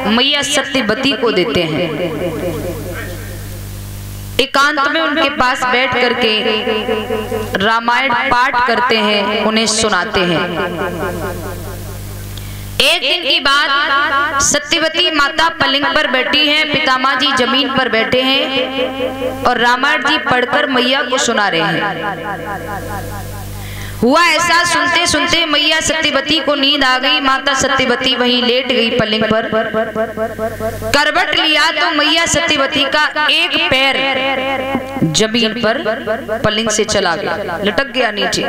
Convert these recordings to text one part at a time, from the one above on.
मैया सत्यवती को देते हैं। एकांत में उनके पास बैठ करके रामायण पाठ करते हैं, उन्हें सुनाते हैं। एक दिन की बात, सत्यवती माता पलंग पर बैठी हैं, पितामह जी जमीन पर बैठे हैं और रामायण जी पढ़कर मैया को सुना रहे हैं। हुआ ऐसा, सुनते सुनते मैया सत्यवती को नींद आ गई। माता सत्यवती वहीं लेट गई पलंग पर। करवट लिया तो मैया सत्यवती का एक पैर जमीन पर पलंग से चला गया, लटक गया नीचे।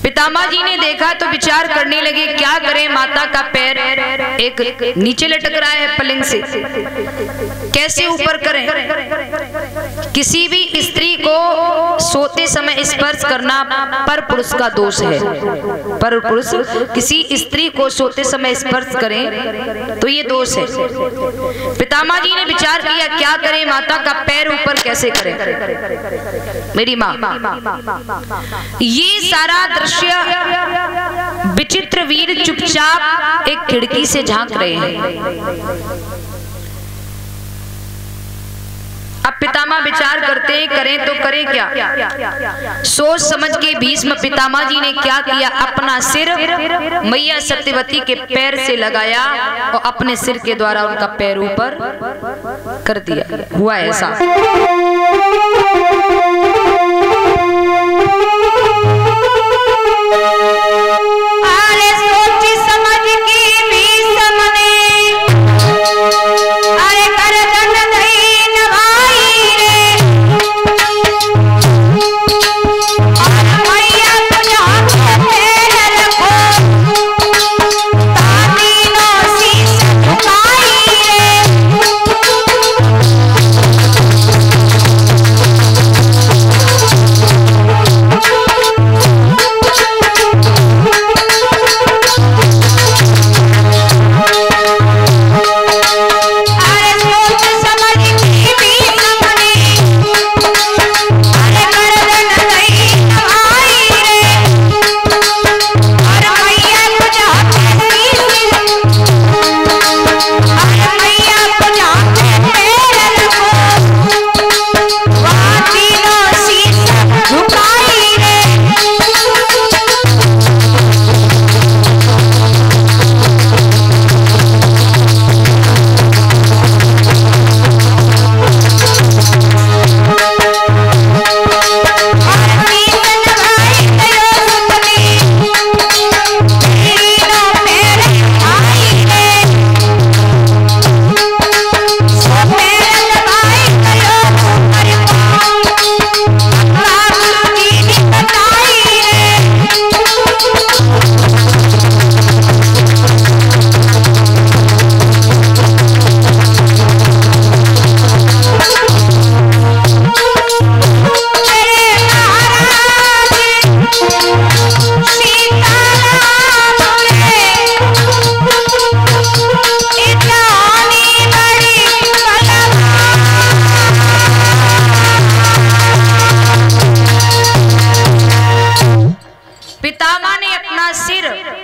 पितामह जी ने देखा तो विचार करने लगे, क्या करें, माता का पैर एक नीचे लटक रहा है पलंग से, कैसे ऊपर करें। किसी भी स्त्री को सोते समय स्पर्श करना पर पुरुष का दोष है। पर पुरुष किसी स्त्री को सोते समय स्पर्श करें तो ये दोष है। पितामह जी ने विचार किया, क्या करें, माता का पैर ऊपर कैसे करें। मेरी माँ, ये सारा दृश्य विचित्र वीर चुपचाप एक खिड़की से झांक रहे हैं। अब पितामह विचार करते हैं, करें तो करें क्या। सोच समझ के भीष्म पितामह जी ने क्या किया, अपना सिर मैया सत्यवती के पैर से लगाया और अपने सिर के द्वारा उनका पैर ऊपर कर दिया। हुआ ऐसा, अरे सोच समझ के भीष्म ने अरे करदन नहीं नभाई रे, और मैया तुझा के पैर रखो, तातीनों शीश झुकाई रे।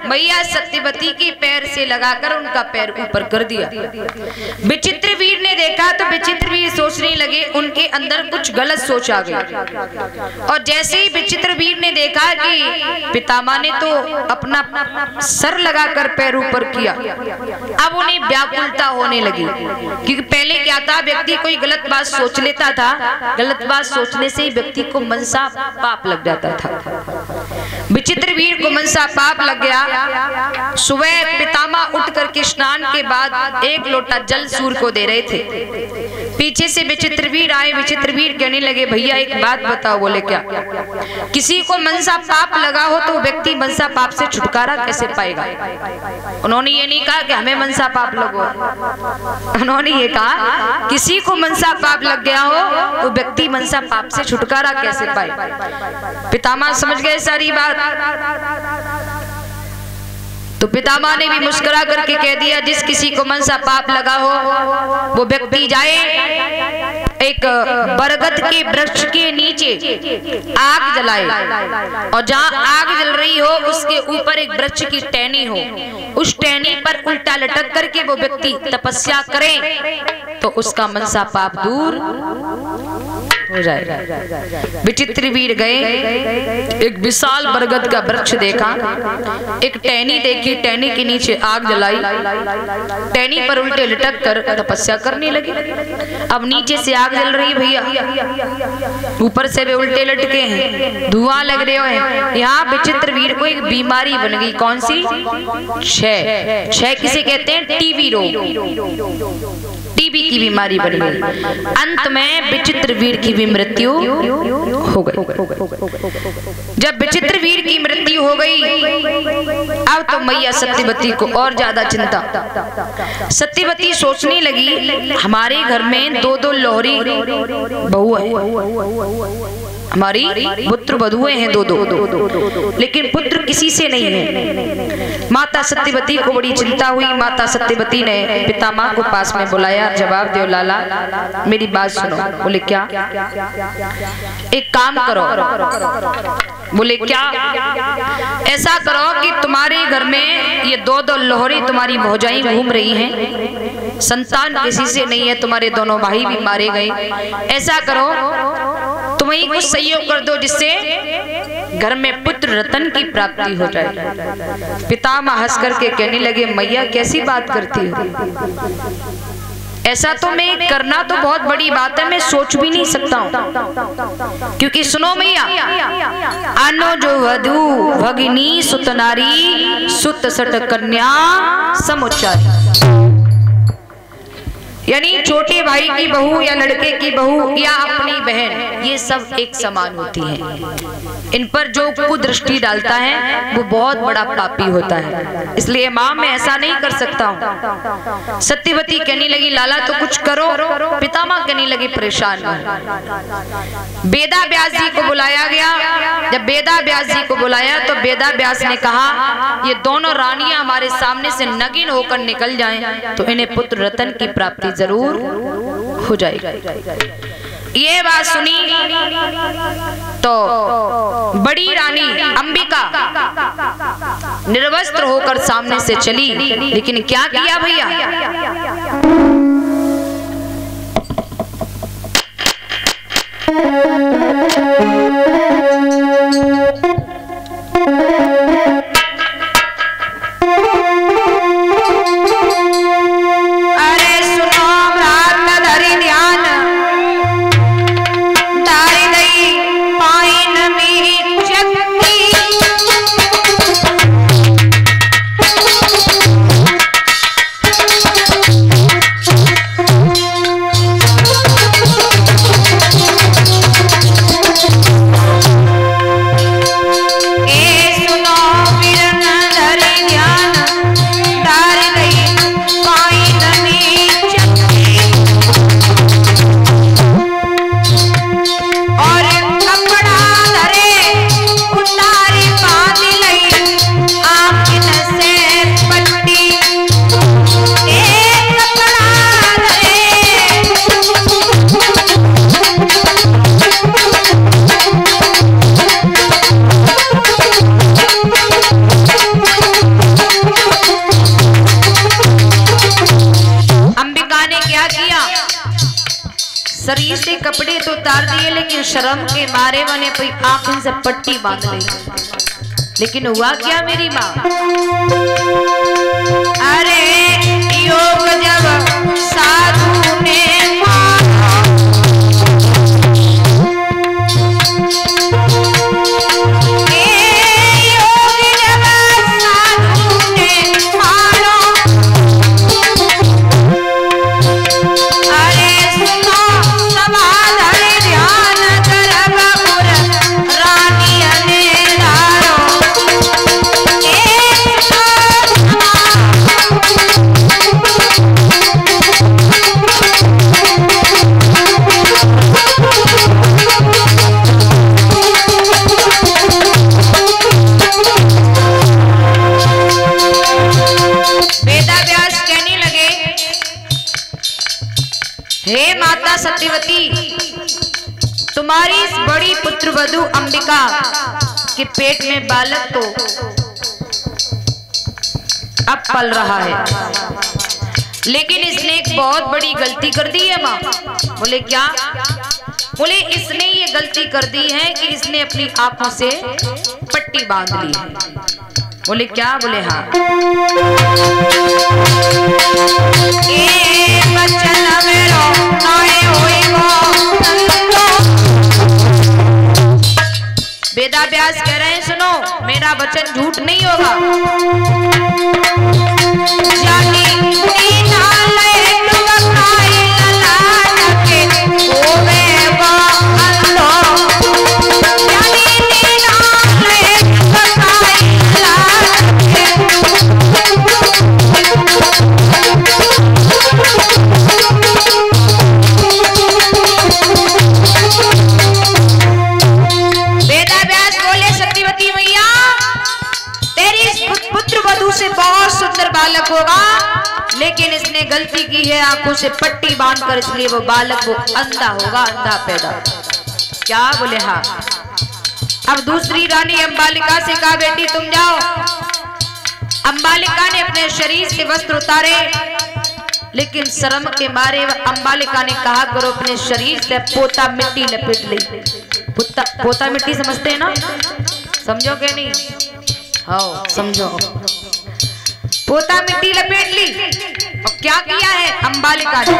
मैया सत्यवती के पैर से लगाकर उनका पैर ऊपर कर दिया। विचित्र वीर ने देखा तो विचित्र वीर सोचने लगे, उनके अंदर कुछ गलत सोच आ गई। और जैसे ही विचित्र वीर ने देखा कि पितामह ने तो अपना सर लगाकर पैर ऊपर किया, अब उन्हें व्याकुलता होने लगी। क्योंकि पहले क्या था, व्यक्ति कोई गलत बात सोच लेता था, गलत बात सोचने से ही व्यक्ति को मनसा पाप लग जाता था। विचित्र वीर को मनसा पाप लग गया। सुबह पितामह उठ करके स्नान के बाद एक लोटा जल सूर्य को दे रहे थे। पीछे से विचित्र वीर आए। विचित्र वीर कहने लगे, भैया एक बात बताओ। बोले क्या? किसी को मनसा पाप लगा हो तो व्यक्ति मनसा पाप से छुटकारा कैसे पाएगा? उन्होंने ये नहीं कहा कि हमें मनसा पाप लगो, उन्होंने ये कहा किसी को मनसा पाप लग गया हो तो व्यक्ति मनसा पाप से छुटकारा कैसे पाए। पितामह समझ गए सारी बात। तो पितामह ने भी मुस्कुरा करके कह दिया, जिस किसी को मन सा पाप लगा हो वो व्यक्ति जाए एक बरगद के वृक्ष के नीचे आग जलाए, और जहाँ आग जल रही हो उसके ऊपर एक वृक्ष की टहनी हो, उस टहनी पर उल्टा लटक करके वो व्यक्ति तपस्या करे तो उसका मनसा पाप दूर हो जाए। विचित्र वीर गए, एक विशाल बरगद का वृक्ष देखा, एक टहनी देखी, टहनी के नीचे आग जलाई, टहनी पर उल्टे लटक कर तपस्या करने लगे। अब नीचे से आग जल रही भैया, ऊपर से वे उल्टे लटके हैं, धुआं लग रहे हैं। यहाँ विचित्र वीर को एक बीमारी बन गई, कौन सी? क्षय। क्षय किसे कहते हैं? टीबी रोग, टीबी की बीमारी बन गई। अंत में विचित्र वीर की भी मृत्यु हो गई। जब विचित्र वीर की मृत्यु हो गई, अब तो मैया सत्यवती को और ज्यादा चिंता। सत्यवती सोचने लगी, हमारे घर में दो दो लोहरी बहू है, हमारी पुत्र वधुएं हैं दो दो, लेकिन पुत्र किसी से नहीं है। माता सत्यवती को बड़ी चिंता हुई। माता सत्यवती ने पितामह को पास में बुलाया, जवाब दो लाला, मेरी बात सुनो। बोले क्या? एक काम करो। बोले क्या? ऐसा करो कि तुम्हारे घर में ये दो दो लोहरी तुम्हारी भौजाई घूम रही हैं, संतान किसी से नहीं है, तुम्हारे दोनों भाई भी मारे गए। ऐसा करो तुम ही कुछ सहयोग कर दो जिससे घर में पुत्र रतन की प्राप्ति हो जाए। पितामह हंस करके कहने लगे, मैया कैसी बात करती हो? ऐसा तो मैं करना तो बहुत बड़ी बात है, मैं सोच भी नहीं सकता हूँ। क्योंकि सुनो मैया, आनो जो वधु भगिनी सुत नारी सुत सट कन्या समुच्चारी, यानी छोटे भाई की बहू या लड़के की बहू या अपनी बहन, ये सब एक समान होती है। इन पर जो कुदृष्टि डालता है वो बहुत बड़ा पापी होता है। इसलिए माँ मैं ऐसा नहीं कर सकता हूँ। सत्यवती कहने लगी, लाला तो कुछ करो। पितामह कहने लगे, परेशान मत। बेदा व्यास जी को बुलाया गया। जब बेदा व्यास जी को बुलाया तो बेदा व्यास ने कहा, ये दोनों रानियां हमारे सामने से नगिन होकर निकल जाएं तो इन्हें पुत्र रतन की प्राप्ति जरूर हो जाएगी। ये बात सुनी तो बड़ी रानी अंबिका निर्वस्त्र होकर सामने से चली, लेकिन क्या किया भैया? शरीर से कपड़े तो उतार दिए, लेकिन शर्म के मारे मैंने आंखों से पट्टी बांध ली। लेकिन हुआ क्या मेरी माँ? अरे योग जब साधु ने हे माता सत्यवती, तुम्हारी इस बड़ी पुत्र वधु अंबिका के पेट में बालक तो अब पल रहा है, लेकिन इसने एक बहुत बड़ी गलती कर दी है माँ। बोले क्या? बोले इसने ये गलती कर दी है कि इसने अपनी आंखों से पट्टी बांध ली है। बोले क्या? बोले हाँ। वेदा व्यास कह रहे हैं सुनो, मेरा वचन झूठ नहीं होगा। बालक होगा, लेकिन इसने गलती की है आंखों से पट्टी बांधकर, इसलिए वो बालक वो अंधा होगा, अंधा पैदा। क्या? बोले हाँ। अब दूसरी रानी अंबालिका से कहा बेटी तुम जाओ। अंबालिका ने अपने शरीर से वस्त्र उतारे, लेकिन शर्म के मारे अंबालिका ने कहा करो अपने शरीर से पोता मिट्टी लपेट ली। पोता मिट्टी समझते हैं ना? समझो क्या नहीं? हाँ समझो। पोता मिट्टी लपेट ली और क्या किया है अंबालिका ने?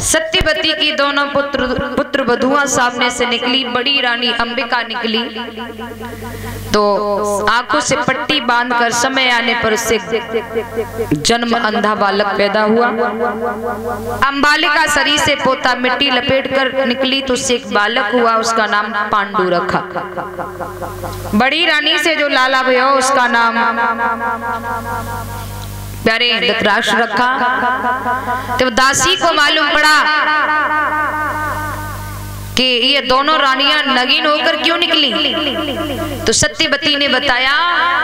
सत्यवती की दोनों पुत्र वधुआं सामने से निकली। बड़ी रानी अंबिका निकली तो आंखों से पट्टी बांधकर समय आने पर उससे जन्म अंधा बालक पैदा हुआ। अंबालिका शरीर से पोता मिट्टी लपेटकर निकली तो उससे एक बालक हुआ, उसका नाम पांडु रखा। बड़ी रानी से जो लाला भैया उसका नाम प्यारे धृतराष्ट्र रखा। तो दासी को मालूम पड़ा कि ये दोनों रानियां नगीन होकर क्यों निकली, तो सत्यवती ने बताया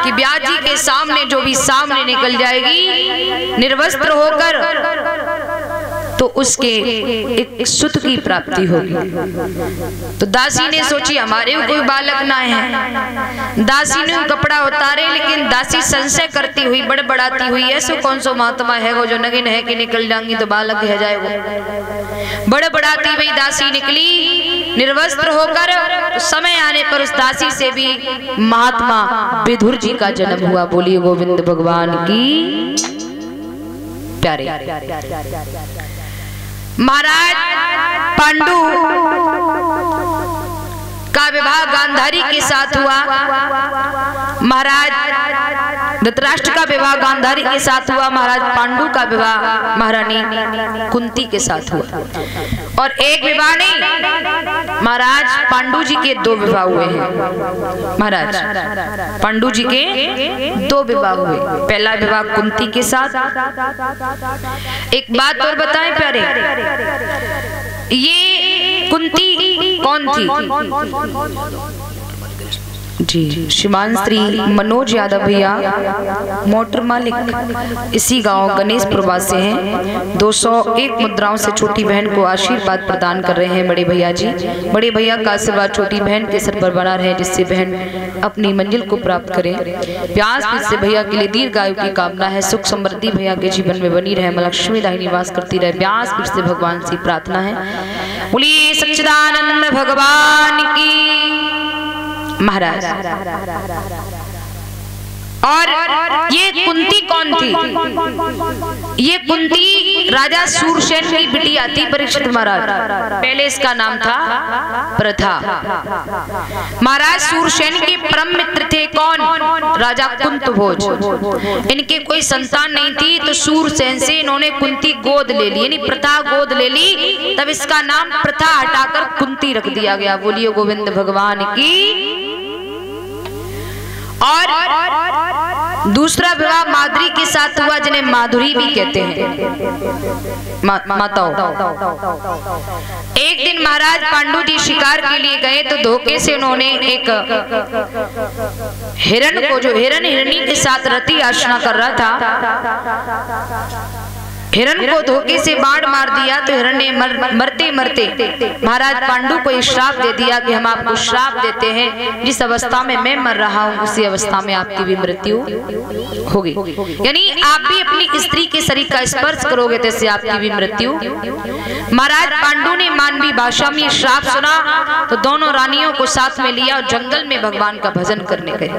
कि ब्याह जी के सामने जो भी सामने निकल जाएगी निर्वस्त्र होकर तो उसके एक सुत की प्राप्ति होगी। तो दासी ने सोची हमारे कोई बालक ना है। दासी ने कपड़ा उतारे, लेकिन दासी संशय करती हुई बड़बड़ाती हुई ऐसे कौन सा महात्मा है वो जो नगिन है कि निकल जाएंगी तो बालक है जाएगा। बड़बड़ाती हुई दासी निकली निर्वस्त्र होकर। तो समय आने पर उस दासी से भी महात्मा विदुर जी का जन्म हुआ। बोलिए गोविंद भगवान की। प्यारे महाराज पांडु का विवाह गांधारी के साथ हुआ। महाराज धृतराष्ट्र का विवाह गांधारी के साथ हुआ। महाराज पांडु का विवाह महारानी कुंती के साथ हुआ। और एक विवाह नहीं, महाराज पांडु जी के 2 विवाह हुए हैं। महाराज पांडु जी के 2 विवाह हुए। पहला विवाह कुंती के साथ। एक बात और बताएं प्यारे, ये कुंती कौन थी? जी, श्रीमान श्री मनोज यादव भैया मोटर मालिक इसी गांव गणेशपुर से हैं। 201 मुद्राओं से छोटी बहन को आशीर्वाद प्रदान कर रहे हैं बड़े भैया जी। बड़े भैया का आशीर्वाद छोटी बहन के सर पर बना रहे, जिससे बहन अपनी मंजिल को प्राप्त करे। प्यास से भैया के लिए दीर्घायु की कामना है, सुख समृद्धि भैया के जीवन में बनी रहे, लक्ष्मी दाई निवास करती रहे, प्यास से भगवान से प्रार्थना है। बोलिए सच्चिदानंद भगवान की महाराज। और ये कुंती कौन थी? ये कुंती राजा सूरसेन की बिटिया थी, परीक्षित महाराज। पहले इसका नाम था प्रथा। महाराज सूरसेन के परम मित्र थे कौन? राजा कुंतभोज। इनके कोई संतान नहीं थी, तो सूरसेन से इन्होंने कुंती गोद ले ली, यानी प्रथा गोद ले ली। तब इसका नाम प्रथा हटाकर कुंती रख दिया गया। बोलिए गोविंद भगवान की। और दूसरा विवाह माधुरी के साथ हुआ, जिन्हें माधुरी भी कहते हैं माताओं। एक दिन महाराज पांडु जी शिकार के लिए गए, तो धोखे से उन्होंने एक हिरण को, जो हिरणी के साथ रति आशना कर रहा था, हिरण को धोखे से बाण मार दिया। तो हिरण ने मरते मरते महाराज पांडु को एक श्राप दे दिया कि हम आपको श्राप देते हैं, जिस अवस्था में मैं मर रहा हूँ उसी अवस्था में आपकी भी मृत्यु होगी। यानी आप भी अपनी स्त्री के शरीर का स्पर्श करोगे तो इससे आपकी भी मृत्यु। महाराज पांडु ने मानवी भाषा में श्राप सुना, तो दोनों रानियों को साथ में लिया और जंगल में भगवान का भजन करने गए।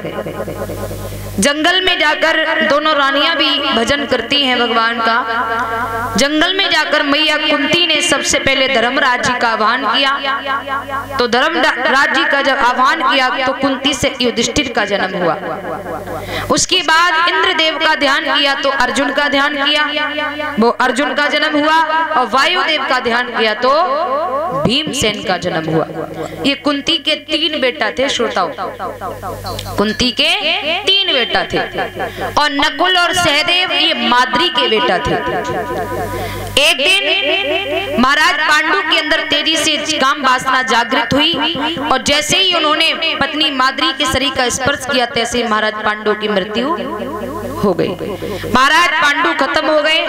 जंगल में जाकर दोनों रानियां भी भजन करती हैं भगवान का। जंगल में जाकर मैया कुंती ने सबसे पहले धर्मराज जी का आह्वान किया। तो धर्मराज जी का जब आह्वान किया तो कुंती से युधिष्ठिर का जन्म हुआ। उसके बाद इंद्रदेव का ध्यान किया तो अर्जुन का ध्यान किया, वो अर्जुन का जन्म हुआ। और वायुदेव का ध्यान किया तो भीमसेन का जन्म हुआ। ये कुंती के 3 बेटा थे श्रोताओ, कुंती के 3 बेटा थे। और नकुल और सहदेव ये माद्री के बेटा थे। एक दिन महाराज पांडु के अंदर तेजी से काम वासना जागृत हुई, और जैसे ही उन्होंने पत्नी माद्री के शरीर का स्पर्श किया, तैसे महाराज पांडु की मृत्यु हो गई। महाराज पांडु खत्म हो गए।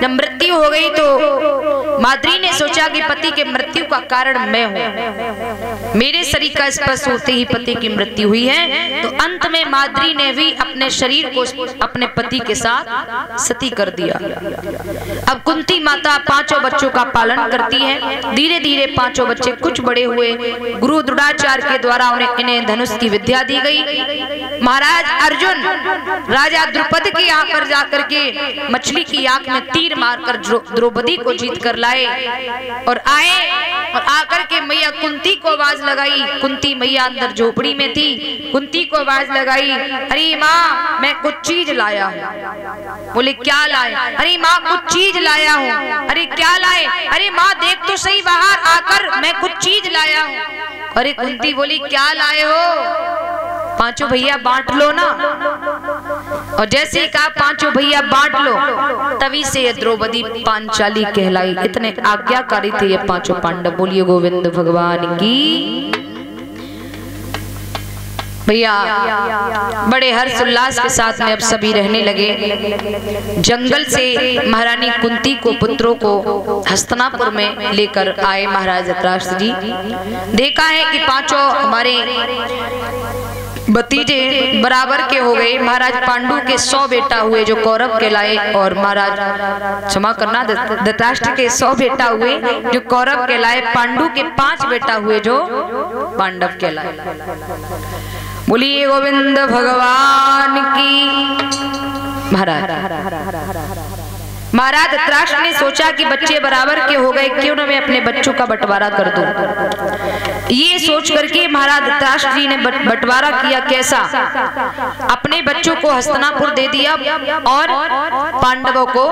जब मृत्यु हो गई तो माद्री ने सोचा कि पति के मृत्यु का कारण मैं हूँ, मेरे शरीर का स्पर्श होते ही पति की मृत्यु हुई है। तो अंत में माद्री ने भी अपने शरीर को अपने पति के साथ सती कर दिया। अब कुंती माता 5 बच्चों का पालन करती है। धीरे धीरे 5 बच्चे कुछ बड़े हुए। गुरु द्रोणाचार्य के द्वारा इन्हें धनुष की विद्या दी गई। महाराज अर्जुन राजा द्रुपद के यहाँ पर जाकर के मछली की आंख में तीर मारकर द्रौपदी को जीत कर लाए और आए, और आकर के मैया कुंती को आवाज लगाई। कुंती मैया अंदर झोपड़ी में थी। कुंती को आवाज लगाई, अरे माँ मैं कुछ चीज लाया हूँ। बोले क्या लाए? अरे माँ कुछ चीज लाया हूँ। अरे क्या लाए? अरे माँ देख तो सही बाहर आकर, मैं कुछ चीज लाया हूँ। अरे कुंती बोली क्या लाए हो? 5 भैया बांट लो ना। और जैसे ही कहा 5 भैया बांट लो, तभी से ये द्रौपदी पांचाली कहलाई। इतने आज्ञाकारी थे ये 5 पांडव। बोलिए गोविंद भगवान की। भैया बड़े हर्ष उल्लास के साथ में अब सभी रहने लगे। जंगल से महारानी कुंती को पुत्रों को हस्तिनापुर में लेकर आए महाराज धृतराष्ट्र जी। देखा है कि 5 हमारे भतीजे बराबर के हो गए। महाराज पांडु के 100 बेटा हुए जो कौरव कहलाए, और महाराज क्षमा करना धृतराष्ट्र के 100 बेटा हुए जो कौरव कहलाए। पांडु के 5 बेटा हुए जो पांडव कहलाए। बोलिए गोविंद भगवान की। महाराज धृतराष्ट्र ने सोचा कि बच्चे बराबर के हो गए, क्यों ना मैं अपने बच्चों का बंटवारा कर दूं। ये सोच करके महाराज धृतराष्ट्र जी ने बंटवारा किया। कैसा? अपने बच्चों को हस्तिनापुर दे दिया और पांडवों को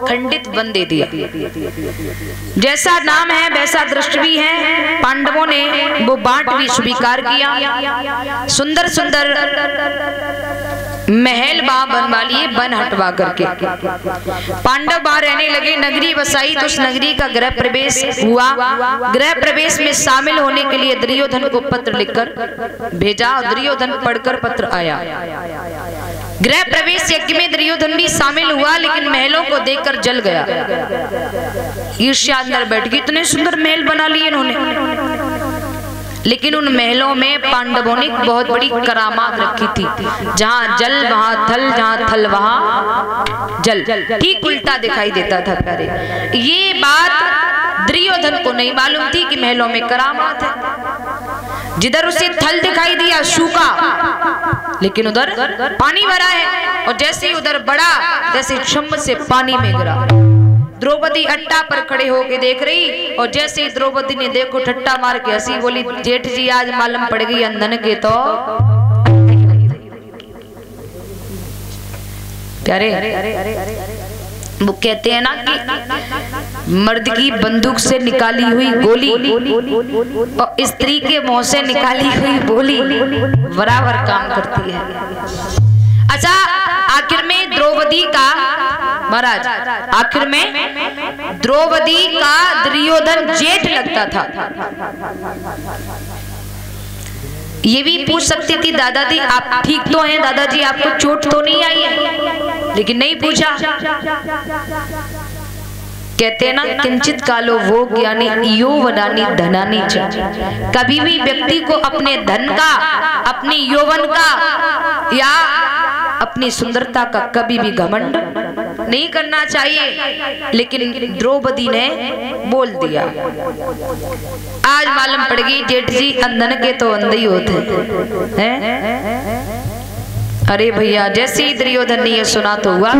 खंडित वन दे दिया। जैसा नाम है वैसा दृष्टि भी है। पांडवों ने वो बांट भी स्वीकार किया। सुंदर सुंदर महल वहां बनवा लिए, वन हटवा करके। पांडव वहां रहने लगे, नगरी बसाई। तो उस नगरी का गृह प्रवेश हुआ। गृह प्रवेश में शामिल होने के लिए दुर्योधन को पत्र लिखकर भेजा। दुर्योधन पढ़कर पत्र आया। गृह प्रवेश यज्ञ में दुर्योधन भी शामिल हुआ, लेकिन महलों को देखकर जल गया। ईर्ष्या अंदर बैठ गई। इतने सुंदर महल बना लिए इन्होंने, लेकिन उन महलों में पांडवों ने बहुत बड़ी करामात रखी थी। जहां जल वहां थल, जहां थल वहां जल, ठीक उल्टा दिखाई देता था प्यारे। ये बात दुर्योधन को नहीं मालूम थी कि महलों में करामात है। जिधर उसे थल दिखाई दिया सूखा, लेकिन उधर पानी भरा है। और जैसे ही उधर बढ़ा, जैसे चम्मच से पानी में गिरा। द्रौपदी अट्टा पर खड़े होके देख रही, और जैसे ही द्रौपदी ने देखो ठट्टा मार के हंसी, बोली जेठ जी आज मालूम पड़ गई अंधन के तो प्यारे। वो कहते हैं ना कि मर्द की बंदूक से निकाली हुई गोली और स्त्री के मुंह से निकाली हुई बोली बराबर काम करती है। अच्छा, आखिर में द्रौपदी का महाराज, आखिर में द्रौपदी का दुर्योधन जेठ लगता था। ये भी पूछ सकती थी दादाजी आप ठीक तो हैं, दादाजी आपको चोट तो नहीं आई है, लेकिन नहीं पूछा। कहते हैं ना किंचित कालो भोग यानी यौवनानि धनानि च। कभी भी व्यक्ति को अपने धन का, अपनी यौवन का या अपनी सुंदरता का कभी भी घमंड नहीं करना चाहिए, लेकिन द्रौपदी ने बोल दिया। आज मालूम पड़ गई जेठ जी अंधन के तो अंधे ही होते हैं। अरे भैया, जैसे ही दुर्योधन ने ये सुना तो हुआ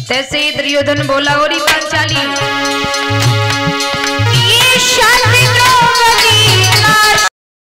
तैसे ही दुर्योधन बोला, और पांचाली